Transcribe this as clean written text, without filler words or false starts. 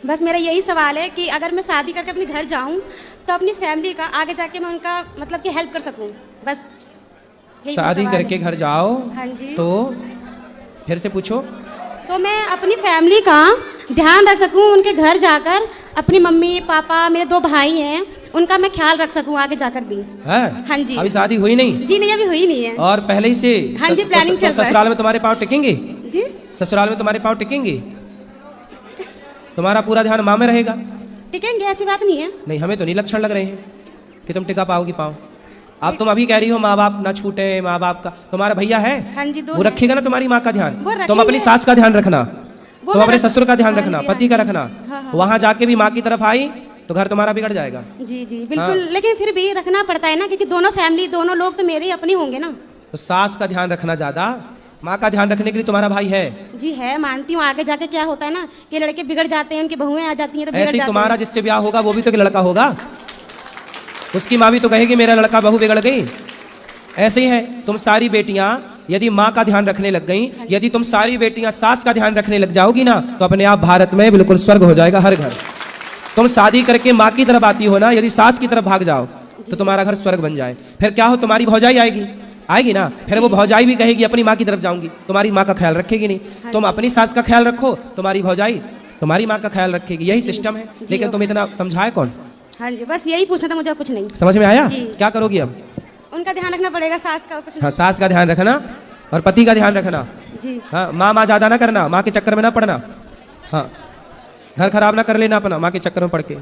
बस मेरा यही सवाल है कि अगर मैं शादी करके अपने घर जाऊं तो अपनी फैमिली का आगे जाके मैं उनका मतलब कि हेल्प कर सकूं, बस यही शादी सवाल करके है। घर जाओ हाँ जी। तो फिर से पूछो। तो मैं अपनी फैमिली का ध्यान रख सकूं, उनके घर जाकर अपनी मम्मी पापा मेरे 2 भाई हैं उनका मैं ख्याल रख सकूं आगे जाकर भी। है? हाँ जी। अभी शादी हुई नहीं? जी नहीं, अभी हुई नहीं है। और पहले ही से हाँ जी, प्लानिंग चल रहा है। ससुराल में तुम्हारे पाँव टिकेंगे? जी ससुराल में तुम्हारे पाँव टिकेंगे? तुम्हारा पूरा ध्यान माँ में रहेगा? टिकेंगे, ऐसी बात नहीं है। नहीं, हमें तो नहीं लक्षण लग रहे हैं कि तुम टिका पाओगी पाँव। अब तुम अभी कह रही हो माँ बाप ना छूटे, माँ बाप का तुम्हारा भैया है? हाँ जी, 2 वो रखेगा ना तुम्हारी माँ का ध्यान। वो तुम अपनी रखेंगे। सास का ध्यान रखना, वो तुम मैं अपने रख- ससुर का ध्यान हाँ रखना, जी, पति हाँ का जी। रखना। हाँ, हाँ। वहां जाके भी माँ की तरफ आई तो घर तुम्हारा बिगड़ जाएगा। जी जी बिल्कुल, लेकिन फिर भी रखना पड़ता है ना, क्योंकि दोनों फैमिली दोनों लोग तो मेरे ही अपने होंगे ना। तो सास का ध्यान रखना ज्यादा, माँ का ध्यान रखने के लिए तुम्हारा भाई है। जी है, मानती हूँ। आगे जाके क्या होता है ना कि लड़के बिगड़ जाते हैं, उनकी बहुएं आ जाती हैं तो बिगड़ ऐसे ही जाते तुम्हारा हैं। जिससे ब्याह होगा वो भी तो एक लड़का होगा, उसकी माँ भी तो कहेगी मेरा लड़का बहू बिगड़ गई। ऐसे ही है, तुम सारी बेटियां यदि माँ का ध्यान रखने लग गई, यदि तुम सारी बेटियां सास का ध्यान रखने लग जाओगी ना, तो अपने आप भारत में बिल्कुल स्वर्ग हो जाएगा हर घर। तुम शादी करके माँ की तरफ आती हो ना, यदि सास की तरफ भाग जाओ तो तुम्हारा घर स्वर्ग बन जाए। फिर क्या हो, तुम्हारी भौजाई आएगी ना, फिर वो भौजाई भी कहेगी अपनी माँ की तरफ जाऊंगी, तुम्हारी माँ का ख्याल रखेगी नहीं। तुम अपनी सास का ख्याल रखो, तुम्हारी भौजाई तुम्हारी माँ का ख्याल रखेगी। यही सिस्टम है। लेकिन तुम इतना समझाए कौन? हाँ जी, बस यही पूछना था मुझे, कुछ नहीं। समझ में आया? जी। क्या करोगी अब? उनका ध्यान रखना पड़ेगा, सास का, कुछ हाँ, नहीं। सास का ध्यान रखना और पति का ध्यान रखना। जी हाँ, माँ ज्यादा ना करना, माँ के चक्कर में ना पड़ना। हाँ, घर खराब ना कर लेना अपना माँ के चक्कर में पड़ के।